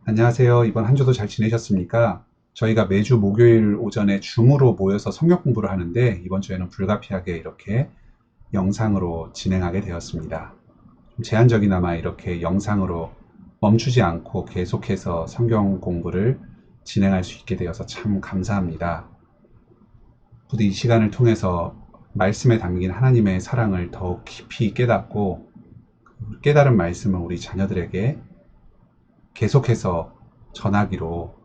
안녕하세요. 이번 한 주도 잘 지내셨습니까? 저희가 매주 목요일 오전에 줌으로 모여서 성경 공부를 하는데 이번 주에는 불가피하게 이렇게 영상으로 진행하게 되었습니다. 좀 제한적이나마 이렇게 영상으로 멈추지 않고 계속해서 성경 공부를 진행할 수 있게 되어서 참 감사합니다. 부디 이 시간을 통해서 말씀에 담긴 하나님의 사랑을 더욱 깊이 깨닫고 깨달은 말씀을 우리 자녀들에게 계속해서 전하기로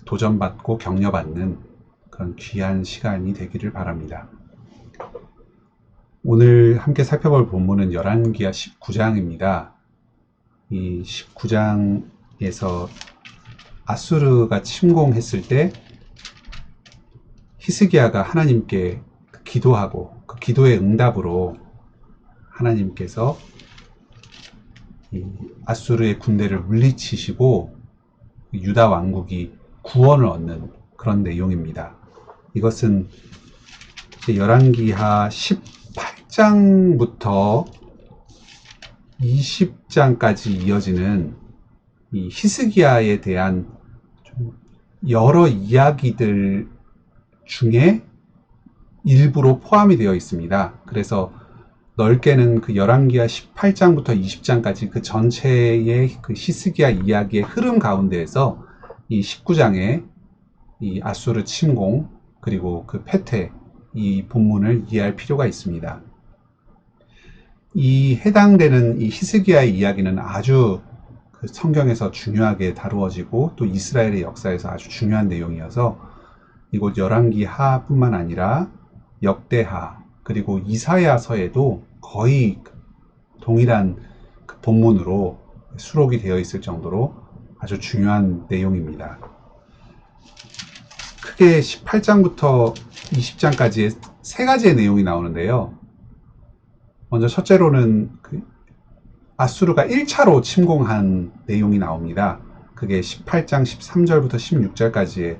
도전받고 격려받는 그런 귀한 시간이 되기를 바랍니다. 오늘 함께 살펴볼 본문은 열왕기하 19장입니다. 이 19장에서 아수르가 침공했을 때 히스기야가 하나님께 기도하고 그 기도의 응답으로 하나님께서 이 아수르의 군대를 물리치시고 유다 왕국이 구원을 얻는 그런 내용입니다. 이것은 열왕기하 18장부터 20장까지 이어지는 이 히스기야에 대한 좀 여러 이야기들 중에 일부로 포함이 되어 있습니다. 그래서 넓게는 그 열왕기하 18장부터 20장까지 그 전체의 그 히스기야 이야기의 흐름 가운데에서 이 19장의 이 아수르 침공 그리고 그 패퇴 이 본문을 이해할 필요가 있습니다. 이 해당되는 이 히스기야의 이야기는 아주 그 성경에서 중요하게 다루어지고 또 이스라엘의 역사에서 아주 중요한 내용이어서 이곳 열왕기하뿐만 아니라 역대하 그리고 이사야서에도 거의 동일한 그 본문으로 수록이 되어 있을 정도로 아주 중요한 내용입니다. 크게 18장부터 20장까지의 세 가지의 내용이 나오는데요. 먼저 첫째로는 그 아수르가 1차로 침공한 내용이 나옵니다. 그게 18장 13절부터 16절까지의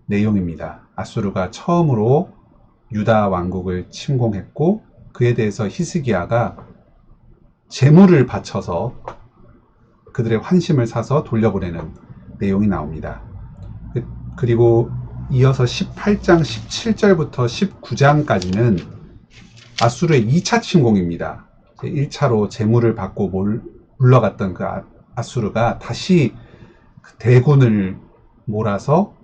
내용입니다. 아수르가 처음으로 유다 왕국을 침공했고 그에 대해서 히스기야가 제물을 바쳐서 그들의 환심을 사서 돌려보내는 내용이 나옵니다. 그리고 이어서 18장 17절부터 19장까지는 아수르의 2차 침공입니다. 1차로 제물을 받고 물러갔던 그 아수르가 다시 대군을 몰아서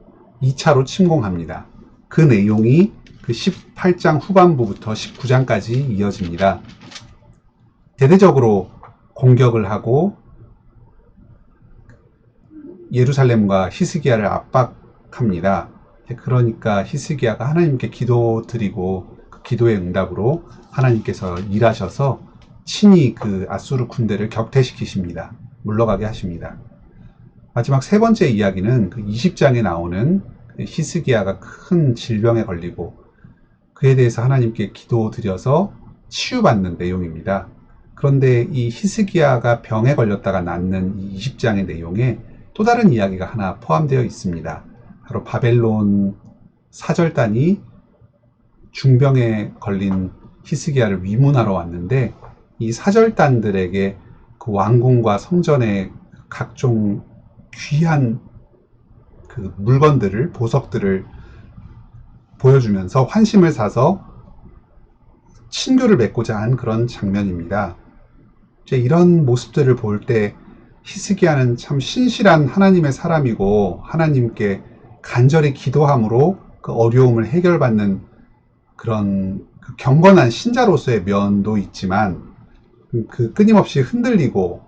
2차로 침공합니다. 그 내용이 그 18장 후반부부터 19장까지 이어집니다. 대대적으로 공격을 하고 예루살렘과 히스기야를 압박합니다. 그러니까 히스기야가 하나님께 기도드리고 그 기도의 응답으로 하나님께서 일하셔서 친히 그 아수르 군대를 격퇴시키십니다. 물러가게 하십니다. 마지막 세 번째 이야기는 그 20장에 나오는 히스기야가 큰 질병에 걸리고 그에 대해서 하나님께 기도드려서 치유받는 내용입니다. 그런데 이 히스기야가 병에 걸렸다가 낫는 이 20장의 내용에 또 다른 이야기가 하나 포함되어 있습니다. 바로 바벨론 사절단이 중병에 걸린 히스기야를 위문하러 왔는데 이 사절단들에게 그 왕궁과 성전의 각종 귀한 그 물건들을 보석들을 보여주면서 환심을 사서 친교를 맺고자 한 그런 장면입니다. 이제 이런 모습들을 볼 때 히스기야는 참 신실한 하나님의 사람이고 하나님께 간절히 기도함으로 그 어려움을 해결받는 그런 그 경건한 신자로서의 면도 있지만 그 끊임없이 흔들리고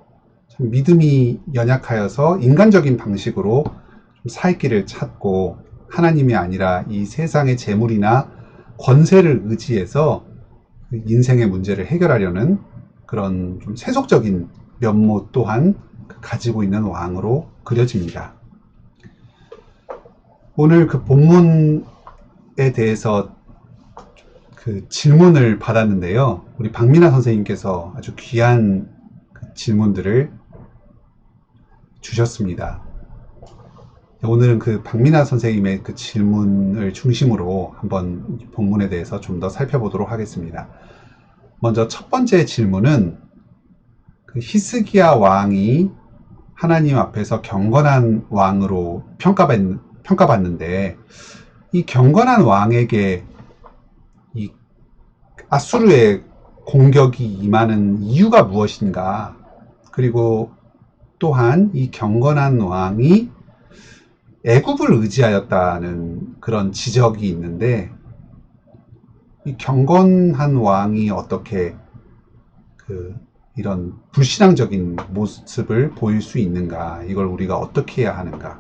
참 믿음이 연약하여서 인간적인 방식으로 좀 살 길을 찾고 하나님이 아니라 이 세상의 재물이나 권세를 의지해서 인생의 문제를 해결하려는 그런 좀 세속적인 면모 또한 가지고 있는 왕으로 그려집니다. 오늘 그 본문에 대해서 그 질문을 받았는데요. 우리 박민아 선생님께서 아주 귀한 그 질문들을 주셨습니다. 오늘은 그 박민아 선생님의 그 질문을 중심으로 한번 본문에 대해서 좀 더 살펴보도록 하겠습니다. 먼저 첫 번째 질문은 그 히스기야 왕이 하나님 앞에서 경건한 왕으로 평가받는데, 이 경건한 왕에게 이 아수르의 공격이 임하는 이유가 무엇인가? 그리고 또한 이 경건한 왕이 애굽을 의지하였다는 그런 지적이 있는데, 이 경건한 왕이 어떻게 이런 불신앙적인 모습을 보일 수 있는가? 이걸 우리가 어떻게 해야 하는가?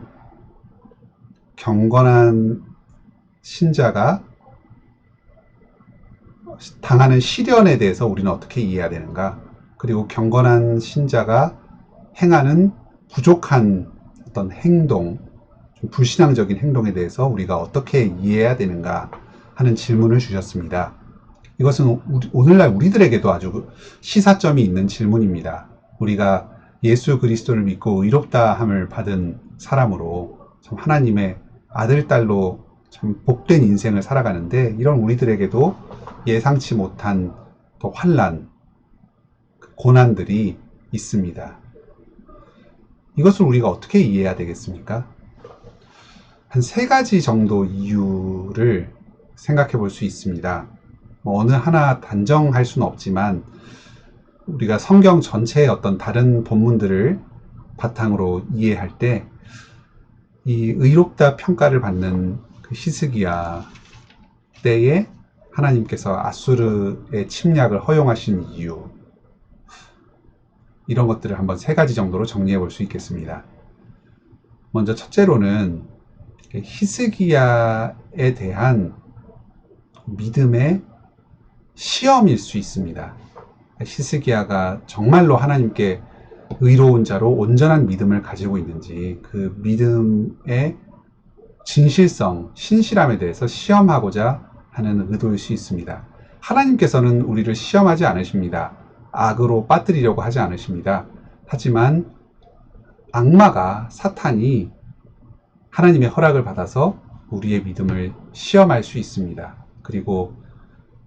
경건한 신자가 당하는 시련에 대해서 우리는 어떻게 이해해야 되는가? 그리고 경건한 신자가 행하는 부족한 어떤 행동, 좀 불신앙적인 행동에 대해서 우리가 어떻게 이해해야 되는가 하는 질문을 주셨습니다. 이것은 오늘날 우리들에게도 아주 시사점이 있는 질문입니다. 우리가 예수 그리스도를 믿고 의롭다함을 받은 사람으로 참 하나님의 아들, 딸로 참 복된 인생을 살아가는데, 이런 우리들에게도 예상치 못한 또 환난, 고난들이 있습니다. 이것을 우리가 어떻게 이해해야 되겠습니까? 한 3가지 정도 이유를 생각해 볼 수 있습니다. 어느 하나 단정할 수는 없지만, 우리가 성경 전체의 어떤 다른 본문들을 바탕으로 이해할 때, 이 의롭다 평가를 받는 그 히스기야 때에 하나님께서 아수르의 침략을 허용하신 이유, 이런 것들을 한번 3가지 정도로 정리해 볼 수 있겠습니다. 먼저 첫째로는 히스기야에 대한 믿음의 시험일 수 있습니다. 히스기야가 정말로 하나님께 의로운 자로 온전한 믿음을 가지고 있는지, 그 믿음의 진실성, 신실함에 대해서 시험하고자 하는 의도일 수 있습니다. 하나님께서는 우리를 시험하지 않으십니다. 악으로 빠뜨리려고 하지 않으십니다. 하지만 악마가, 사탄이 하나님의 허락을 받아서 우리의 믿음을 시험할 수 있습니다. 그리고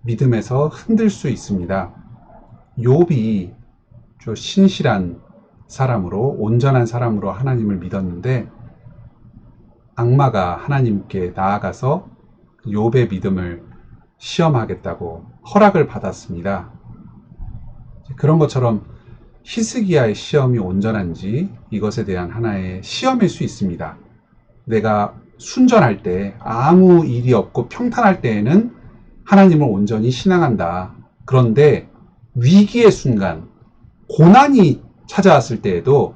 믿음에서 흔들 수 있습니다. 욥이 신실한 사람으로, 온전한 사람으로 하나님을 믿었는데, 악마가 하나님께 나아가서 욥의 믿음을 시험하겠다고 허락을 받았습니다. 그런 것처럼 히스기야의 시험이 온전한지, 이것에 대한 하나의 시험일 수 있습니다. 내가 순전할 때, 아무 일이 없고 평탄할 때에는 하나님을 온전히 신앙한다. 그런데 위기의 순간, 고난이 찾아왔을 때에도,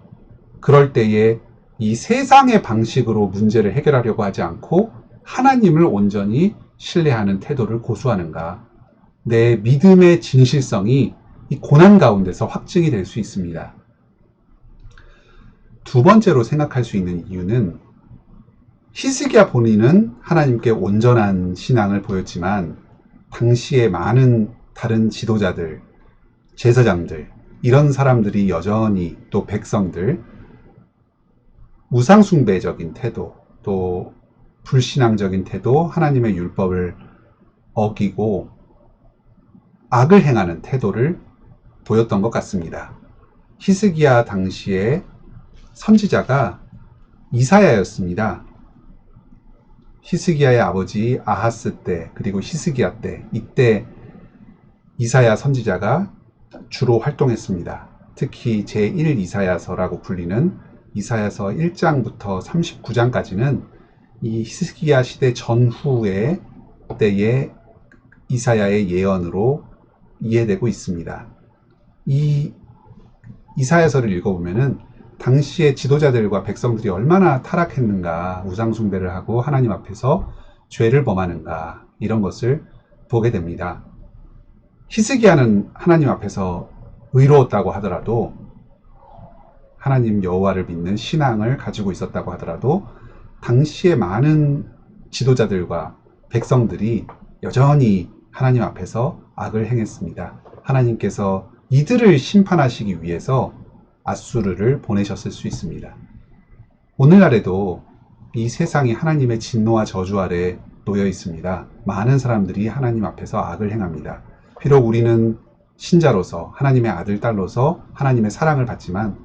그럴 때에 이 세상의 방식으로 문제를 해결하려고 하지 않고 하나님을 온전히 신뢰하는 태도를 고수하는가? 내 믿음의 진실성이 이 고난 가운데서 확증이 될 수 있습니다. 2번째로 생각할 수 있는 이유는, 히스기야 본인은 하나님께 온전한 신앙을 보였지만, 당시에 많은 다른 지도자들, 제사장들, 이런 사람들이 여전히, 또 백성들, 우상숭배적인 태도, 또 불신앙적인 태도, 하나님의 율법을 어기고 악을 행하는 태도를 보였던 것 같습니다. 히스기야 당시에 선지자가 이사야였습니다. 히스기야의 아버지 아하스 때, 그리고 히스기야 때, 이때 이사야 선지자가 주로 활동했습니다. 특히 제1 이사야서라고 불리는 이사야서 1장부터 39장까지는 이 히스기야 시대 전후의 때의 이사야의 예언으로 이해되고 있습니다. 이 이사야서를 읽어보면은 당시의 지도자들과 백성들이 얼마나 타락했는가, 우상숭배를 하고 하나님 앞에서 죄를 범하는가, 이런 것을 보게 됩니다. 히스기야는 하나님 앞에서 의로웠다고 하더라도, 하나님 여호와를 믿는 신앙을 가지고 있었다고 하더라도, 당시의 많은 지도자들과 백성들이 여전히 하나님 앞에서 악을 행했습니다. 하나님께서 이들을 심판하시기 위해서 아수르를 보내셨을 수 있습니다. 오늘날에도 이 세상이 하나님의 진노와 저주 아래 놓여 있습니다. 많은 사람들이 하나님 앞에서 악을 행합니다. 비록 우리는 신자로서, 하나님의 아들, 딸로서 하나님의 사랑을 받지만,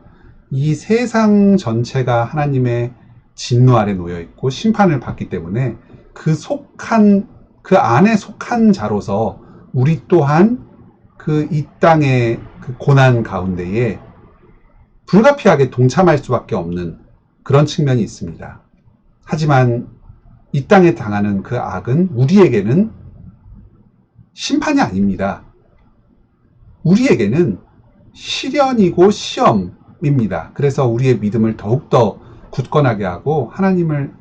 이 세상 전체가 하나님의 진노 아래 놓여 있고 심판을 받기 때문에 그 안에 속한 자로서 우리 또한 그 이 땅의 그 고난 가운데에 불가피하게 동참할 수밖에 없는 그런 측면이 있습니다. 하지만 이 땅에 당하는 그 악은 우리에게는 심판이 아닙니다. 우리에게는 시련이고 시험입니다. 그래서 우리의 믿음을 더욱더 굳건하게 하고 하나님을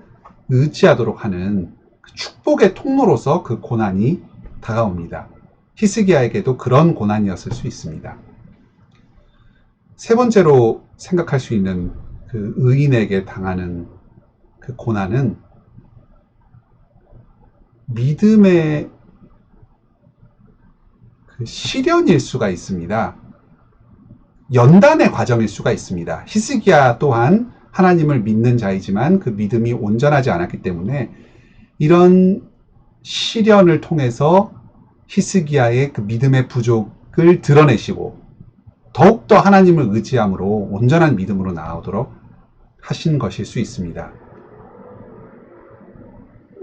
의지하도록 하는 축복의 통로로서 그 고난이 다가옵니다. 히스기야에게도 그런 고난이었을 수 있습니다. 세 번째로 생각할 수 있는 그 의인에게 당하는 그 고난은 믿음의 그 시련일 수가 있습니다. 연단의 과정일 수가 있습니다. 히스기야 또한 하나님을 믿는 자이지만 그 믿음이 온전하지 않았기 때문에 이런 시련을 통해서 히스기야의 그 믿음의 부족을 드러내시고 더욱더 하나님을 의지함으로 온전한 믿음으로 나아오도록 하신 것일 수 있습니다.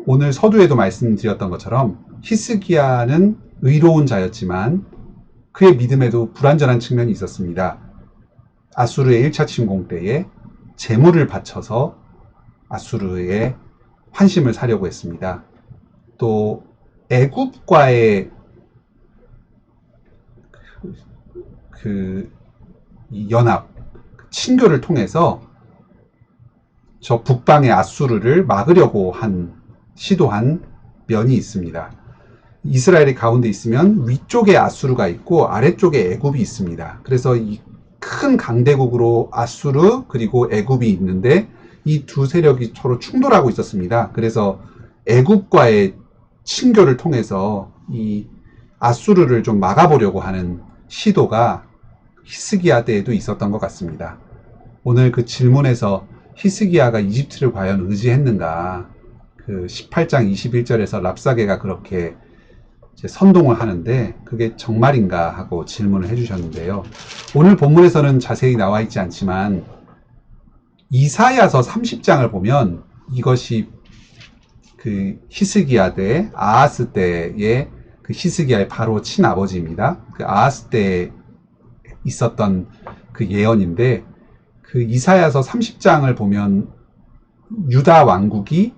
오늘 서두에도 말씀드렸던 것처럼 히스기야는 의로운 자였지만 그의 믿음에도 불완전한 측면이 있었습니다. 아수르의 1차 침공 때에 재물을 바쳐서 아수르의 환심을 사려고 했습니다. 또 애굽과의 그 연합, 친교를 통해서 저 북방의 아수르를 막으려고 시도한 면이 있습니다. 이스라엘이 가운데 있으면 위쪽에 아수르가 있고 아래쪽에 애굽이 있습니다. 그래서 이 큰 강대국으로 아수르 그리고 애굽이 있는데 이 두 세력이 서로 충돌하고 있었습니다. 그래서 애굽과의 친교를 통해서 이 아수르를 좀 막아보려고 하는 시도가 히스기야 때에도 있었던 것 같습니다. 오늘 그 질문에서 히스기야가 이집트를 과연 의지했는가, 그 18장 21절에서 랍사게가 그렇게 선동을 하는데 그게 정말인가 하고 질문을 해주셨는데요. 오늘 본문에서는 자세히 나와 있지 않지만 이사야서 30장을 보면 이것이 그 히스기야 때 아하스 때의 그 히스기야의 바로 친아버지입니다. 그 아하스 때 있었던 그 예언인데 그 이사야서 30장을 보면 유다 왕국이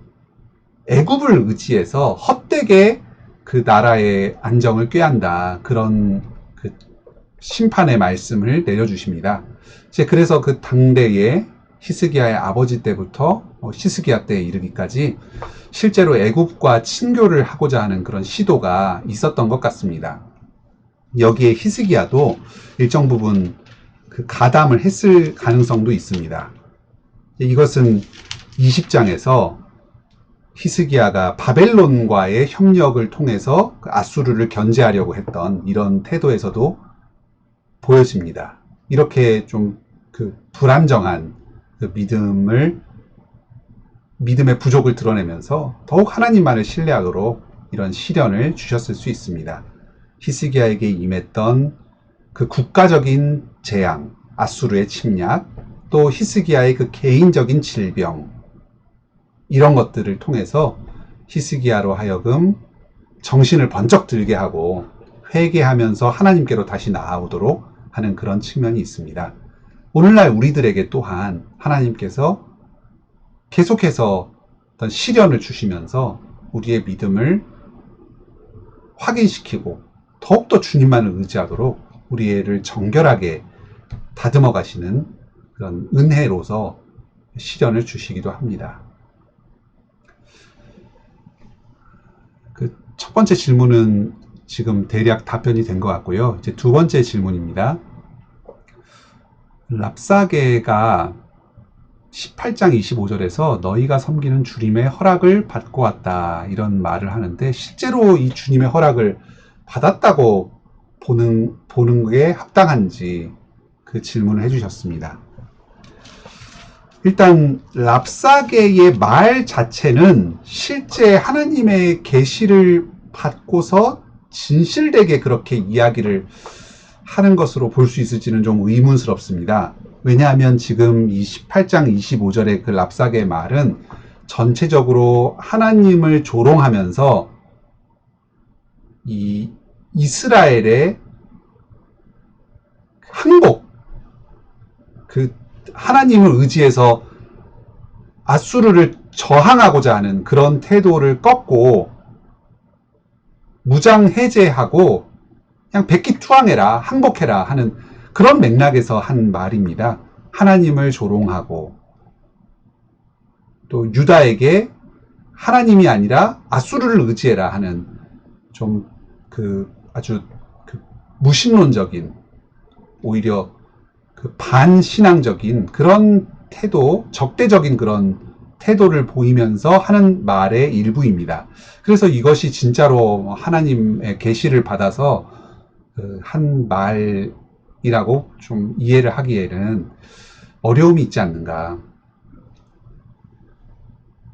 애굽을 의지해서 헛되게 그 나라의 안정을 꾀한다. 그런 그 심판의 말씀을 내려주십니다. 그래서 그 당대의 히스기야의 아버지 때부터 히스기야 때에 이르기까지 실제로 애굽과 친교를 하고자 하는 그런 시도가 있었던 것 같습니다. 여기에 히스기야도 일정 부분 그 가담을 했을 가능성도 있습니다. 이것은 20장에서 히스기야가 바벨론과의 협력을 통해서 아수르를 견제하려고 했던 이런 태도에서도 보여집니다. 이렇게 좀 그 불안정한 그 믿음의 부족을 드러내면서 더욱 하나님만을 신뢰하도록 이런 시련을 주셨을 수 있습니다. 히스기야에게 임했던 그 국가적인 재앙, 아수르의 침략, 또 히스기야의 그 개인적인 질병, 이런 것들을 통해서 히스기야로 하여금 정신을 번쩍 들게 하고 회개하면서 하나님께로 다시 나아오도록 하는 그런 측면이 있습니다. 오늘날 우리들에게 또한 하나님께서 계속해서 어떤 시련을 주시면서 우리의 믿음을 확인시키고 더욱더 주님만을 의지하도록 우리를 정결하게 다듬어 가시는 그런 은혜로서 시련을 주시기도 합니다. 그 첫 번째 질문은 지금 대략 답변이 된 것 같고요. 이제 두 번째 질문입니다. 랍사게가 18장 25절에서 너희가 섬기는 주님의 허락을 받고 왔다 이런 말을 하는데 실제로 이 주님의 허락을 받았다고 보는 게 합당한지 그 질문을 해주셨습니다. 일단 랍사게의 말 자체는 실제 하나님의 계시를 받고서 진실되게 그렇게 이야기를 하는 것으로 볼 수 있을지는 좀 의문스럽습니다. 왜냐하면 지금 이 18장 25절의 그 랍사게의 말은 전체적으로 하나님을 조롱하면서 이 이스라엘의 항복, 그 하나님을 의지해서 아수르를 저항하고자 하는 그런 태도를 꺾고 무장 해제하고 그냥 백기투항해라, 항복해라 하는 그런 맥락에서 한 말입니다. 하나님을 조롱하고 또 유다에게 하나님이 아니라 아수르를 의지해라 하는 좀 아주 무신론적인, 오히려 반신앙적인 그런 태도, 적대적인 그런 태도를 보이면서 하는 말의 일부입니다. 그래서 이것이 진짜로 하나님의 계시를 받아서 한 말이라고 좀 이해를 하기에는 어려움이 있지 않는가.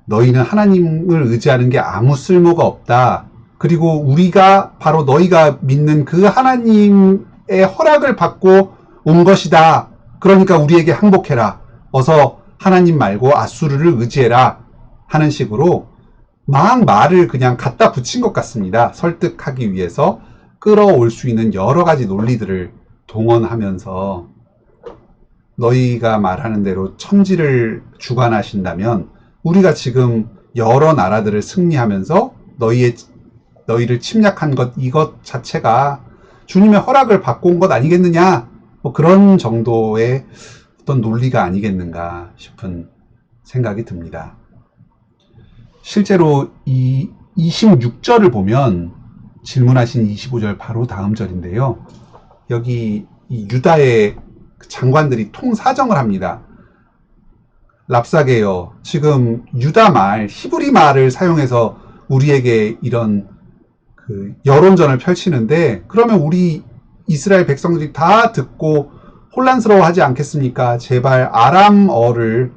너희는 하나님을 의지하는 게 아무 쓸모가 없다. 그리고 우리가 바로 너희가 믿는 그 하나님의 허락을 받고 온 것이다. 그러니까 우리에게 항복해라. 어서 하나님 말고 아수르를 의지해라. 하는 식으로 막 말을 그냥 갖다 붙인 것 같습니다. 설득하기 위해서 끌어올 수 있는 여러 가지 논리들을 동원하면서 너희가 말하는 대로 천지를 주관하신다면 우리가 지금 여러 나라들을 승리하면서 너희를 침략한 것, 이것 자체가 주님의 허락을 받고 온 것 아니겠느냐? 뭐 그런 정도의 어떤 논리가 아니겠는가 싶은 생각이 듭니다. 실제로 이 26절을 보면 질문하신 25절 바로 다음 절인데요. 여기 이 유다의 장관들이 통사정을 합니다. 랍사게여, 지금 유다 말, 히브리 말을 사용해서 우리에게 이런 여론전을 펼치는데 그러면 우리 이스라엘 백성들이 다 듣고 혼란스러워하지 않겠습니까? 제발 아람어를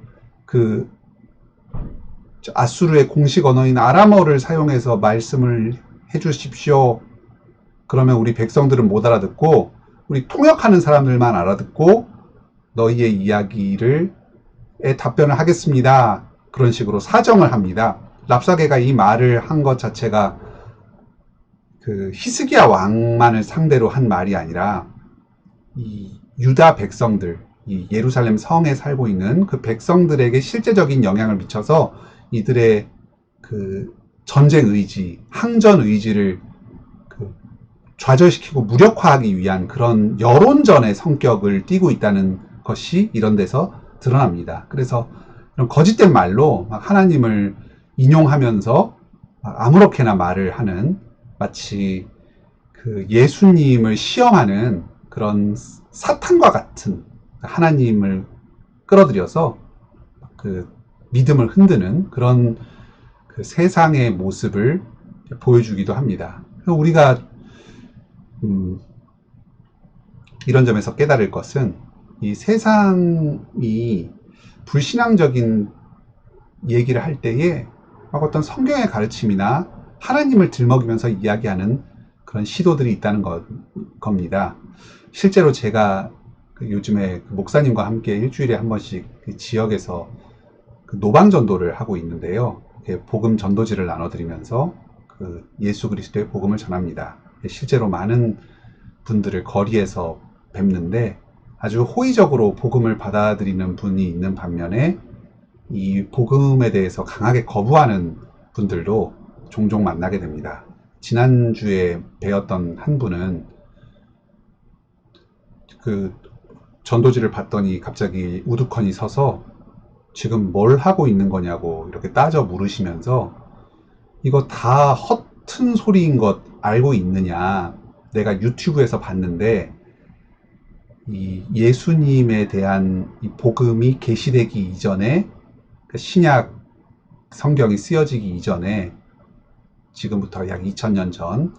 아수르의 공식 언어인 아람어를 사용해서 말씀을 해주십시오. 그러면 우리 백성들은 못 알아듣고 우리 통역하는 사람들만 알아듣고 너희의 이야기를 답변을 하겠습니다. 그런 식으로 사정을 합니다. 랍사게가 이 말을 한 것 자체가 히스기야 왕만을 상대로 한 말이 아니라 이 유다 백성들, 이 예루살렘 성에 살고 있는 그 백성들에게 실제적인 영향을 미쳐서 이들의 전쟁 의지, 항전 의지를 좌절시키고 무력화하기 위한 그런 여론전의 성격을 띠고 있다는 것이 이런 데서 드러납니다. 그래서 이런 거짓된 말로 막 하나님을 인용하면서 아무렇게나 말을 하는, 마치 예수님을 시험하는 그런 사탄과 같은 하나님을 끌어들여서 믿음을 흔드는 그런 세상의 모습을 보여주기도 합니다. 우리가 이런 점에서 깨달을 것은 이 세상이 불신앙적인 얘기를 할 때에 어떤 성경의 가르침이나 하나님을 들먹이면서 이야기하는 그런 시도들이 있다는 겁니다. 실제로 제가 요즘에 목사님과 함께 일주일에 한 번씩 지역에서 노방전도를 하고 있는데요. 복음 전도지를 나눠드리면서 예수 그리스도의 복음을 전합니다. 실제로 많은 분들을 거리에서 뵙는데 아주 호의적으로 복음을 받아들이는 분이 있는 반면에 이 복음에 대해서 강하게 거부하는 분들도 종종 만나게 됩니다. 지난주에 뵈었던 한 분은 전도지를 봤더니 갑자기 우두커니 서서 지금 뭘 하고 있는 거냐고 이렇게 따져 물으시면서 이거 다 허튼 소리인 것 알고 있느냐, 내가 유튜브에서 봤는데 이 예수님에 대한 이 복음이 계시되기 이전에, 신약 성경이 쓰여지기 이전에 지금부터 약 2000년 전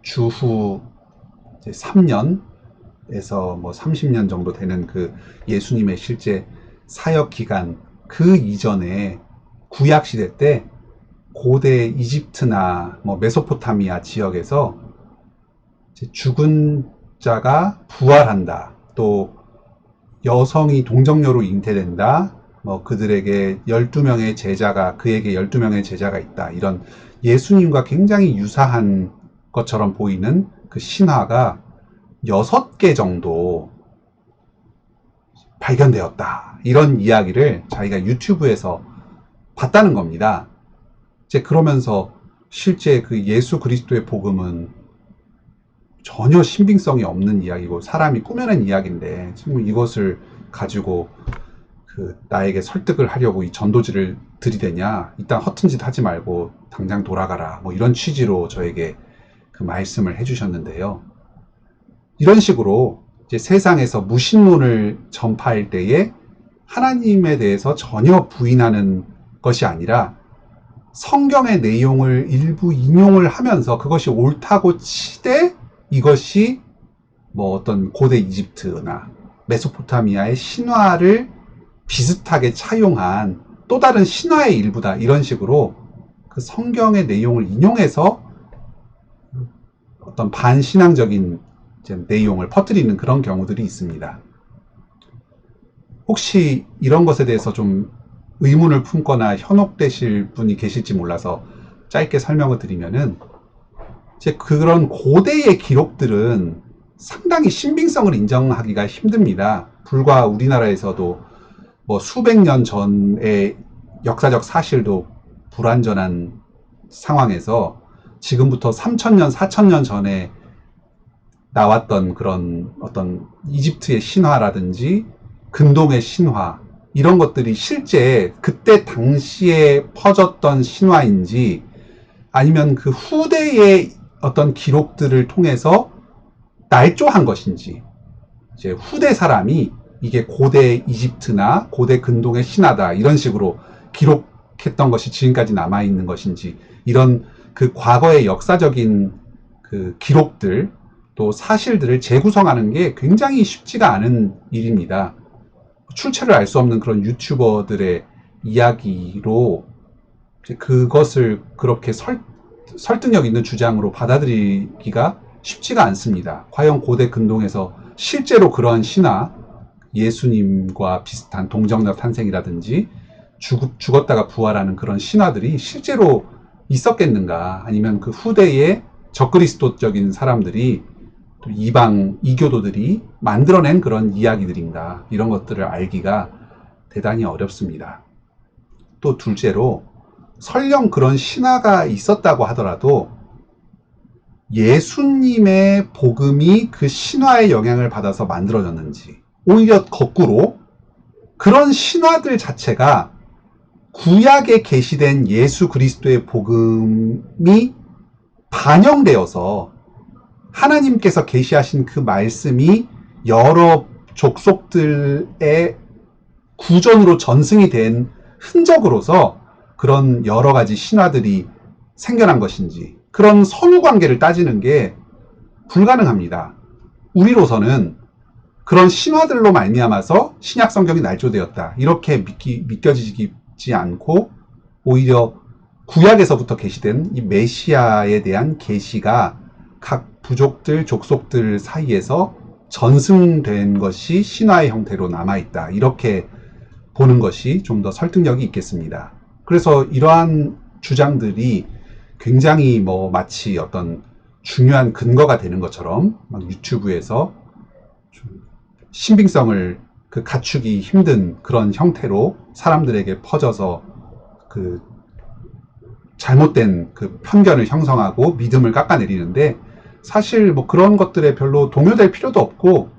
주후 이제 3년에서 뭐 30년 정도 되는 예수님의 실제 사역 기간 이전에 구약 시대 때 고대 이집트나 뭐 메소포타미아 지역에서 죽은 자가 부활한다. 또 여성이 동정녀로 잉태된다. 뭐 그들에게 12명의 제자가 그에게 12명의 제자가 있다. 이런 예수님과 굉장히 유사한 것처럼 보이는 그 신화가 6개 정도 발견되었다. 이런 이야기를 자기가 유튜브에서 봤다는 겁니다. 이제 그러면서 실제 그 예수 그리스도의 복음은 전혀 신빙성이 없는 이야기고 사람이 꾸며낸 이야기인데 지금 이것을 가지고 나에게 설득을 하려고 이 전도지를 들이대냐, 일단 허튼 짓 하지 말고 당장 돌아가라, 뭐 이런 취지로 저에게 그 말씀을 해주셨는데요. 이런 식으로 이제 세상에서 무신론을 전파할 때에 하나님에 대해서 전혀 부인하는 것이 아니라 성경의 내용을 일부 인용을 하면서 그것이 옳다고 치되 이것이 뭐 어떤 고대 이집트나 메소포타미아의 신화를 비슷하게 차용한 또 다른 신화의 일부다, 이런 식으로 그 성경의 내용을 인용해서 어떤 반신앙적인 내용을 퍼뜨리는 그런 경우들이 있습니다. 혹시 이런 것에 대해서 좀 의문을 품거나 현혹되실 분이 계실지 몰라서 짧게 설명을 드리면은, 이제 그런 고대의 기록들은 상당히 신빙성을 인정하기가 힘듭니다. 불과 우리나라에서도 뭐 수백 년 전의 역사적 사실도 불완전한 상황에서 지금부터 3000년, 4000년 전에 나왔던 그런 어떤 이집트의 신화라든지 근동의 신화, 이런 것들이 실제 그때 당시에 퍼졌던 신화인지 아니면 그 후대의 어떤 기록들을 통해서 날조한 것인지, 이제 후대 사람이 이게 고대 이집트나 고대 근동의 신화다 이런 식으로 기록했던 것이 지금까지 남아있는 것인지, 이런 그 과거의 역사적인 그 기록들 또 사실들을 재구성하는 게 굉장히 쉽지가 않은 일입니다. 출처를 알 수 없는 그런 유튜버들의 이야기로 그것을 그렇게 설득력 있는 주장으로 받아들이기가 쉽지가 않습니다. 과연 고대 근동에서 실제로 그러한 신화, 예수님과 비슷한 동정녀 탄생이라든지 죽었다가 부활하는 그런 신화들이 실제로 있었겠는가, 아니면 그 후대의 적그리스도적인 사람들이 또 이방 이교도들이 만들어낸 그런 이야기들인가, 이런 것들을 알기가 대단히 어렵습니다. 또 둘째로, 설령 그런 신화가 있었다고 하더라도 예수님의 복음이 그 신화의 영향을 받아서 만들어졌는지, 오히려 거꾸로 그런 신화들 자체가 구약에 계시된 예수 그리스도의 복음이 반영되어서 하나님께서 계시하신 그 말씀이 여러 족속들의 구전으로 전승이 된 흔적으로서 그런 여러 가지 신화들이 생겨난 것인지, 그런 선후 관계를 따지는 게 불가능합니다. 우리로서는 그런 신화들로 말미암아서 신약 성경이 날조되었다 이렇게 믿겨지지 않고, 오히려 구약에서부터 계시된 이 메시아에 대한 계시가 각 부족들, 족속들 사이에서 전승된 것이 신화의 형태로 남아있다, 이렇게 보는 것이 좀 더 설득력이 있겠습니다. 그래서 이러한 주장들이 굉장히 뭐 마치 어떤 중요한 근거가 되는 것처럼 막 유튜브에서 신빙성을 갖추기 힘든 그런 형태로 사람들에게 퍼져서 그 잘못된 그 편견을 형성하고 믿음을 깎아내리는데, 사실 뭐 그런 것들에 별로 동요될 필요도 없고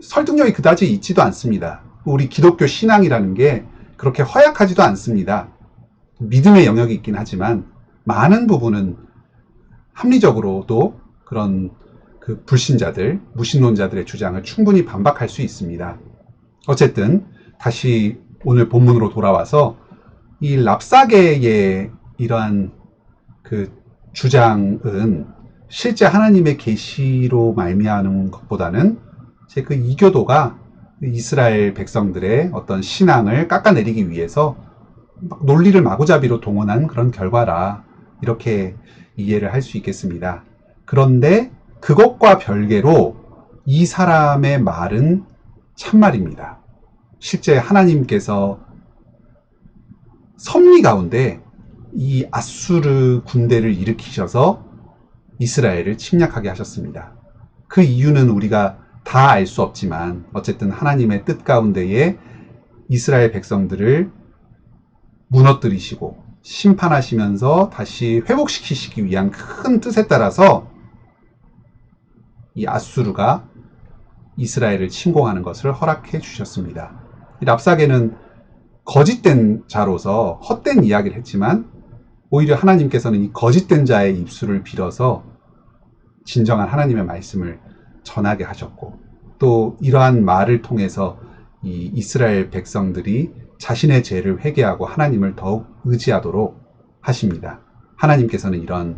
설득력이 그다지 있지도 않습니다. 우리 기독교 신앙이라는 게 그렇게 허약하지도 않습니다. 믿음의 영역이 있긴 하지만 많은 부분은 합리적으로도 그런 그 불신자들, 무신론자들의 주장을 충분히 반박할 수 있습니다. 어쨌든 다시 오늘 본문으로 돌아와서 이 랍사계의 이러한 그 주장은 실제 하나님의 계시로 말미암는 것보다는 제 그 이교도가 이스라엘 백성들의 어떤 신앙을 깎아내리기 위해서 막 논리를 마구잡이로 동원한 그런 결과라, 이렇게 이해를 할 수 있겠습니다. 그런데 그것과 별개로 이 사람의 말은 참말입니다. 실제 하나님께서 섭리 가운데 이 아수르 군대를 일으키셔서 이스라엘을 침략하게 하셨습니다. 그 이유는 우리가 다 알 수 없지만 어쨌든 하나님의 뜻 가운데에 이스라엘 백성들을 무너뜨리시고 심판하시면서 다시 회복시키시기 위한 큰 뜻에 따라서 이 아수르가 이스라엘을 침공하는 것을 허락해 주셨습니다. 이 랍사게는 거짓된 자로서 헛된 이야기를 했지만 오히려 하나님께서는 이 거짓된 자의 입술을 빌어서 진정한 하나님의 말씀을 전하게 하셨고, 또 이러한 말을 통해서 이 이스라엘 백성들이 자신의 죄를 회개하고 하나님을 더욱 의지하도록 하십니다. 하나님께서는 이런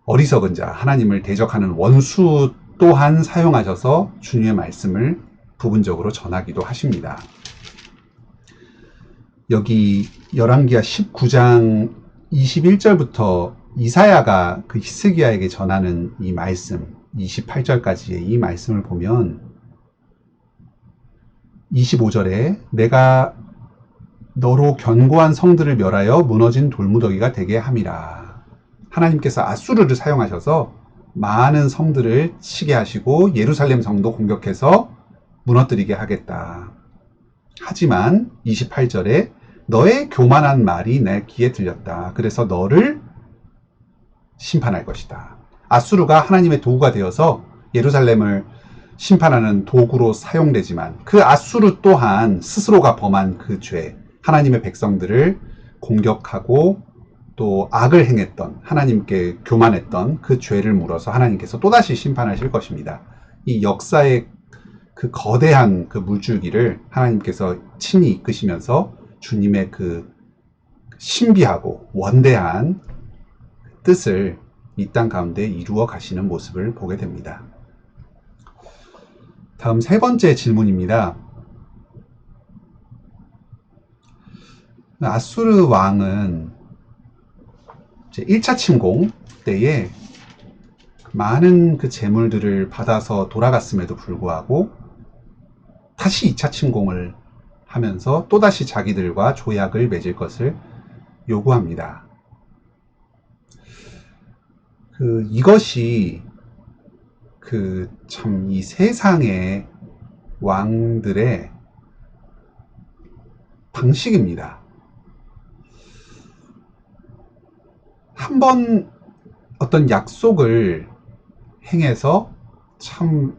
어리석은 자, 하나님을 대적하는 원수 또한 사용하셔서 주님의 말씀을 부분적으로 전하기도 하십니다. 여기 열왕기하 19장 21절부터 이사야가 그 히스기야에게 전하는 이 말씀, 28절까지의 이 말씀을 보면 25절에 내가 너로 견고한 성들을 멸하여 무너진 돌무더기가 되게 함이라. 하나님께서 아수르를 사용하셔서 많은 성들을 치게 하시고 예루살렘 성도 공격해서 무너뜨리게 하겠다. 하지만 28절에 너의 교만한 말이 내 귀에 들렸다. 그래서 너를 심판할 것이다. 아수르가 하나님의 도구가 되어서 예루살렘을 심판하는 도구로 사용되지만 그 아수르 또한 스스로가 범한 그 죄, 하나님의 백성들을 공격하고 또 악을 행했던, 하나님께 교만했던 그 죄를 물어서 하나님께서 또다시 심판하실 것입니다. 이 역사의 그 거대한 그 물줄기를 하나님께서 친히 이끄시면서 주님의 그 신비하고 원대한 뜻을 이 땅 가운데 이루어 가시는 모습을 보게 됩니다. 다음 세 번째 질문입니다. 아수르 왕은 1차 침공 때에 많은 그 재물들을 받아서 돌아갔음에도 불구하고 다시 2차 침공을 하면서 또다시 자기들과 조약을 맺을 것을 요구합니다. 이것이 참 이 세상의 왕들의 방식입니다. 한번 어떤 약속을 행해서 참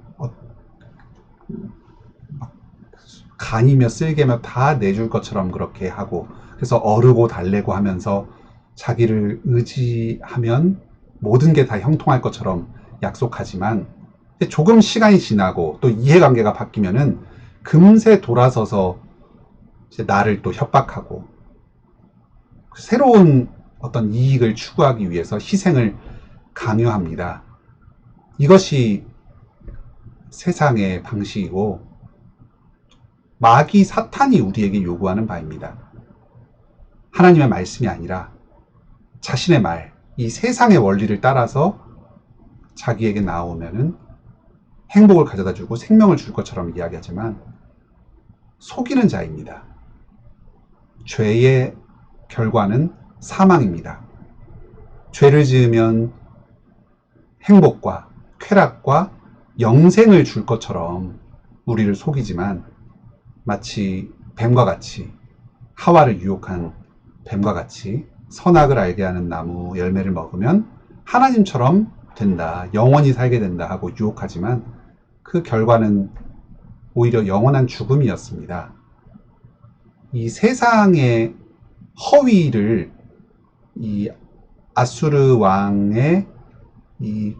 간이며 쓸개며 다 내줄 것처럼 그렇게 하고, 그래서 어르고 달래고 하면서 자기를 의지하면 모든 게 다 형통할 것처럼 약속하지만 조금 시간이 지나고 또 이해관계가 바뀌면은 금세 돌아서서 이제 나를 또 협박하고 새로운 어떤 이익을 추구하기 위해서 희생을 강요합니다. 이것이 세상의 방식이고 마귀 사탄이 우리에게 요구하는 바입니다. 하나님의 말씀이 아니라 자신의 말, 이 세상의 원리를 따라서 자기에게 나오면은 행복을 가져다 주고 생명을 줄 것처럼 이야기하지만 속이는 자입니다. 죄의 결과는 사망입니다. 죄를 지으면 행복과 쾌락과 영생을 줄 것처럼 우리를 속이지만 마치 뱀과 같이, 하와를 유혹한 뱀과 같이 선악을 알게 하는 나무 열매를 먹으면 하나님처럼 된다, 영원히 살게 된다 하고 유혹하지만 그 결과는 오히려 영원한 죽음이었습니다. 이 세상의 허위를 이 아수르 왕의 이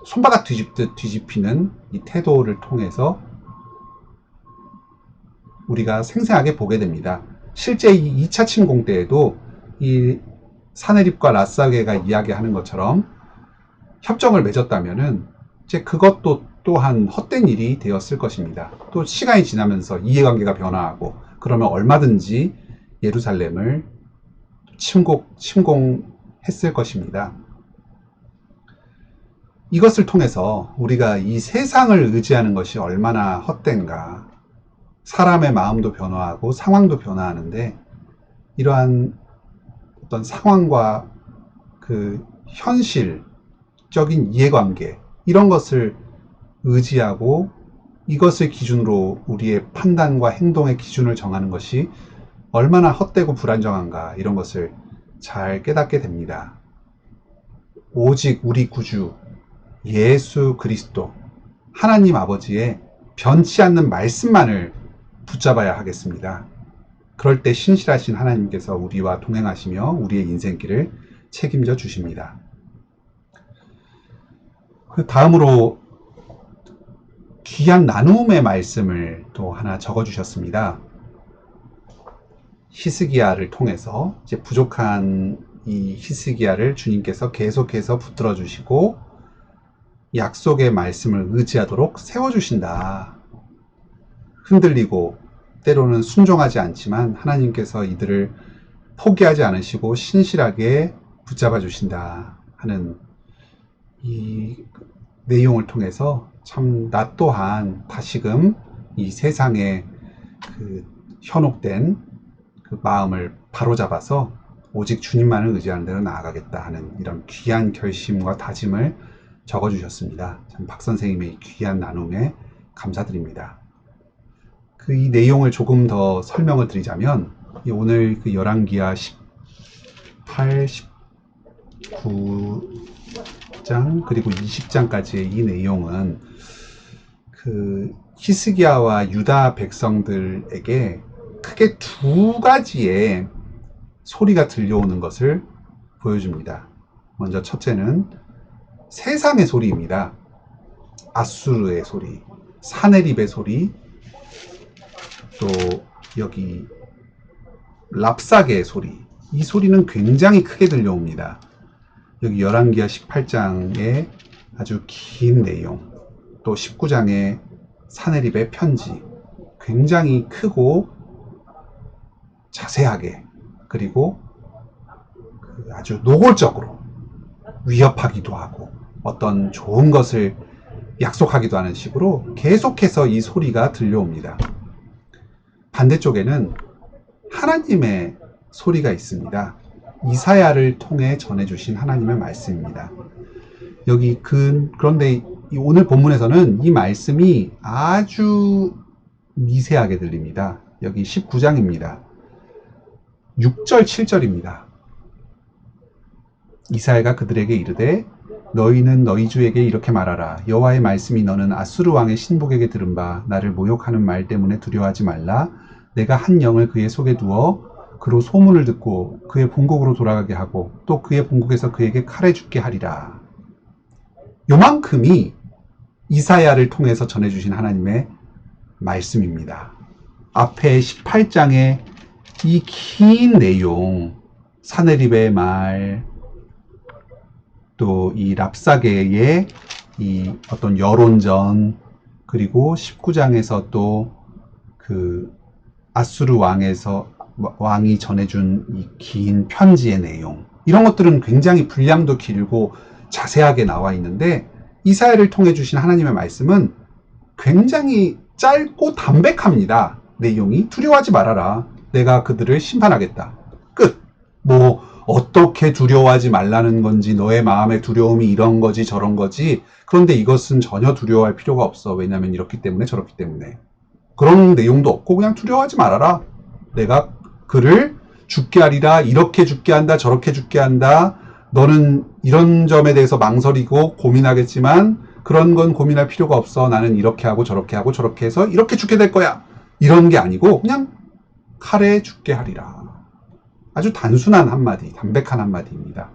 손바닥 뒤집듯 뒤집히는 이 태도를 통해서 우리가 생생하게 보게 됩니다. 실제 이 2차 침공 때에도 이 사네립과 랍사게가 이야기하는 것처럼 협정을 맺었다면은 이제 그것도 또한 헛된 일이 되었을 것입니다. 또 시간이 지나면서 이해관계가 변화하고 그러면 얼마든지 예루살렘을 침공했을 것입니다. 이것을 통해서 우리가 이 세상을 의지하는 것이 얼마나 헛된가. 사람의 마음도 변화하고 상황도 변화하는데 이러한 어떤 상황과 그 현실적인 이해관계 이런 것을 의지하고 이것을 기준으로 우리의 판단과 행동의 기준을 정하는 것이 얼마나 헛되고 불안정한가 이런 것을 잘 깨닫게 됩니다. 오직 우리 구주 예수 그리스도 하나님 아버지의 변치 않는 말씀만을 붙잡아야 하겠습니다. 그럴 때 신실하신 하나님께서 우리와 동행하시며 우리의 인생길을 책임져 주십니다. 그 다음으로 귀한 나눔의 말씀을 또 하나 적어 주셨습니다. 히스기야를 통해서 이제 부족한 이 히스기야를 주님께서 계속해서 붙들어 주시고 약속의 말씀을 의지하도록 세워주신다. 흔들리고 때로는 순종하지 않지만 하나님께서 이들을 포기하지 않으시고 신실하게 붙잡아 주신다 하는 이 내용을 통해서 참 나 또한 다시금 이 세상에 그 현혹된 그 마음을 바로잡아서 오직 주님만을 의지하는 대로 나아가겠다 하는 이런 귀한 결심과 다짐을 적어주셨습니다. 참 박 선생님의 귀한 나눔에 감사드립니다. 그 이 내용을 조금 더 설명을 드리자면 오늘 그 열왕기하 18, 19장 그리고 20장까지의 이 내용은 그 히스기야와 유다 백성들에게 크게 두 가지의 소리가 들려오는 것을 보여줍니다. 먼저 첫째는 세상의 소리입니다. 아수르의 소리, 사네립의 소리, 또 여기 랍사게의 소리. 이 소리는 굉장히 크게 들려옵니다. 여기 열왕기하 18장의 아주 긴 내용, 또 19장의 사네립의 편지, 굉장히 크고 자세하게 그리고 아주 노골적으로 위협하기도 하고 어떤 좋은 것을 약속하기도 하는 식으로 계속해서 이 소리가 들려옵니다. 반대쪽에는 하나님의 소리가 있습니다. 이사야를 통해 전해주신 하나님의 말씀입니다. 여기 그런데 오늘 본문에서는 이 말씀이 아주 미세하게 들립니다. 여기 19장입니다. 6절, 7절입니다. 이사야가 그들에게 이르되 너희는 너희 주에게 이렇게 말하라. 여호와의 말씀이 너는 아수르 왕의 신복에게 들은 바 나를 모욕하는 말 때문에 두려워하지 말라. 내가 한 영을 그의 속에 두어 그로 소문을 듣고 그의 본국으로 돌아가게 하고 또 그의 본국에서 그에게 칼에 죽게 하리라. 요만큼이 이사야를 통해서 전해주신 하나님의 말씀입니다. 앞에 18장의 이 긴 내용, 사네립의 말, 또 이 랍사게의 이 어떤 여론전, 그리고 19장에서 또 그 아수르 왕이 전해준 이 긴 편지의 내용, 이런 것들은 굉장히 분량도 길고 자세하게 나와 있는데 이사야를 통해 주신 하나님의 말씀은 굉장히 짧고 담백합니다. 내용이 두려워하지 말아라. 내가 그들을 심판하겠다. 끝. 뭐 어떻게 두려워하지 말라는 건지 너의 마음의 두려움이 이런 거지 저런 거지. 그런데 이것은 전혀 두려워할 필요가 없어. 왜냐하면 이렇기 때문에 저렇기 때문에. 그런 내용도 없고 그냥 두려워하지 말아라. 내가 그를 죽게 하리라. 이렇게 죽게 한다. 저렇게 죽게 한다. 너는 이런 점에 대해서 망설이고 고민하겠지만 그런 건 고민할 필요가 없어. 나는 이렇게 하고 저렇게 하고 저렇게 해서 이렇게 죽게 될 거야. 이런 게 아니고 그냥 칼에 죽게 하리라. 아주 단순한 한마디, 담백한 한마디입니다.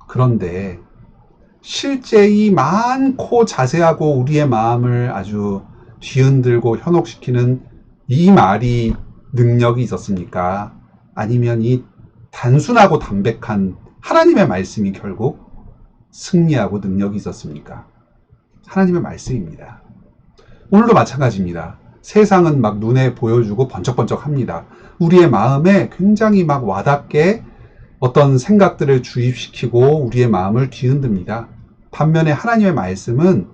그런데 실제 이 많고 자세하고 우리의 마음을 아주 뒤흔들고 현혹시키는 이 말이 능력이 있었습니까? 아니면 이 단순하고 담백한 하나님의 말씀이 결국 승리하고 능력이 있었습니까? 하나님의 말씀입니다. 오늘도 마찬가지입니다. 세상은 막 눈에 보여주고 번쩍번쩍 합니다. 우리의 마음에 굉장히 막 와닿게 어떤 생각들을 주입시키고 우리의 마음을 뒤흔듭니다. 반면에 하나님의 말씀은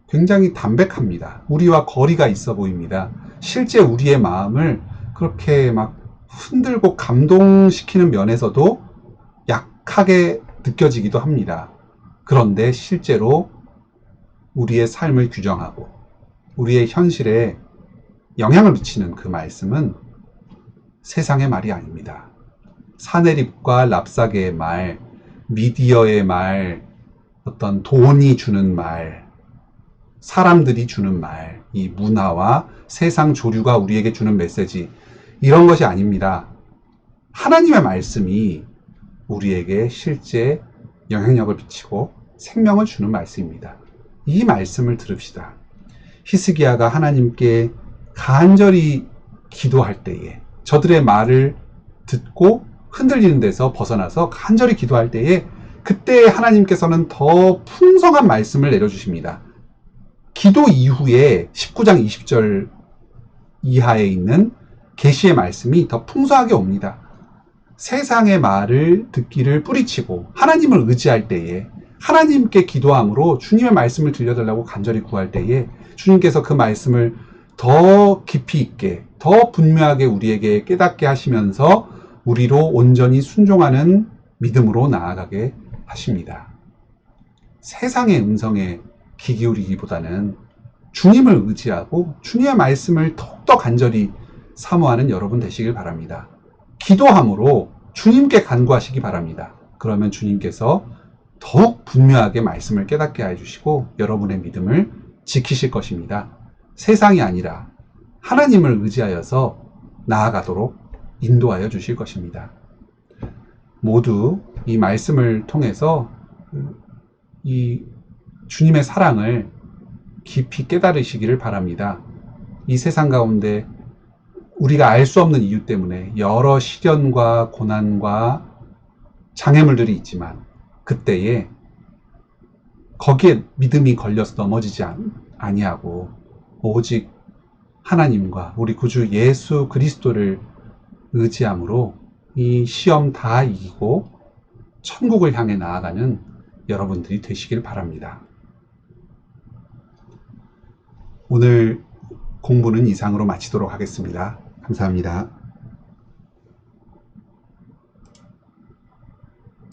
굉장히 담백합니다. 우리와 거리가 있어 보입니다. 실제 우리의 마음을 그렇게 막 흔들고 감동시키는 면에서도 약하게 느껴지기도 합니다. 그런데 실제로 우리의 삶을 규정하고 우리의 현실에 영향을 미치는 그 말씀은 세상의 말이 아닙니다. 사내립과 랍사게의 말, 미디어의 말, 어떤 돈이 주는 말, 사람들이 주는 말, 이 문화와 세상 조류가 우리에게 주는 메시지, 이런 것이 아닙니다. 하나님의 말씀이 우리에게 실제 영향력을 미치고 생명을 주는 말씀입니다. 이 말씀을 들읍시다. 히스기야가 하나님께 간절히 기도할 때에, 저들의 말을 듣고 흔들리는 데서 벗어나서 간절히 기도할 때에, 그때 하나님께서는 더 풍성한 말씀을 내려주십니다. 기도 이후에 19장 20절 이하에 있는 계시의 말씀이 더 풍성하게 옵니다. 세상의 말을 듣기를 뿌리치고 하나님을 의지할 때에, 하나님께 기도함으로 주님의 말씀을 들려달라고 간절히 구할 때에 주님께서 그 말씀을 더 깊이 있게, 더 분명하게 우리에게 깨닫게 하시면서 우리로 온전히 순종하는 믿음으로 나아가게 하십니다. 세상의 음성에 귀 기울이기보다는 주님을 의지하고 주님의 말씀을 더욱더 간절히 사모하는 여러분 되시길 바랍니다. 기도함으로 주님께 간구하시기 바랍니다. 그러면 주님께서 더욱 분명하게 말씀을 깨닫게 해주시고 여러분의 믿음을 지키실 것입니다. 세상이 아니라 하나님을 의지하여서 나아가도록 인도하여 주실 것입니다. 모두 이 말씀을 통해서 이 주님의 사랑을 깊이 깨달으시기를 바랍니다. 이 세상 가운데 우리가 알 수 없는 이유 때문에 여러 시련과 고난과 장애물들이 있지만 그때에 거기에 믿음이 걸려서 넘어지지 아니하고 오직 하나님과 우리 구주 예수 그리스도를 의지함으로 이 시험 다 이기고 천국을 향해 나아가는 여러분들이 되시길 바랍니다. 오늘 공부는 이상으로 마치도록 하겠습니다. 감사합니다.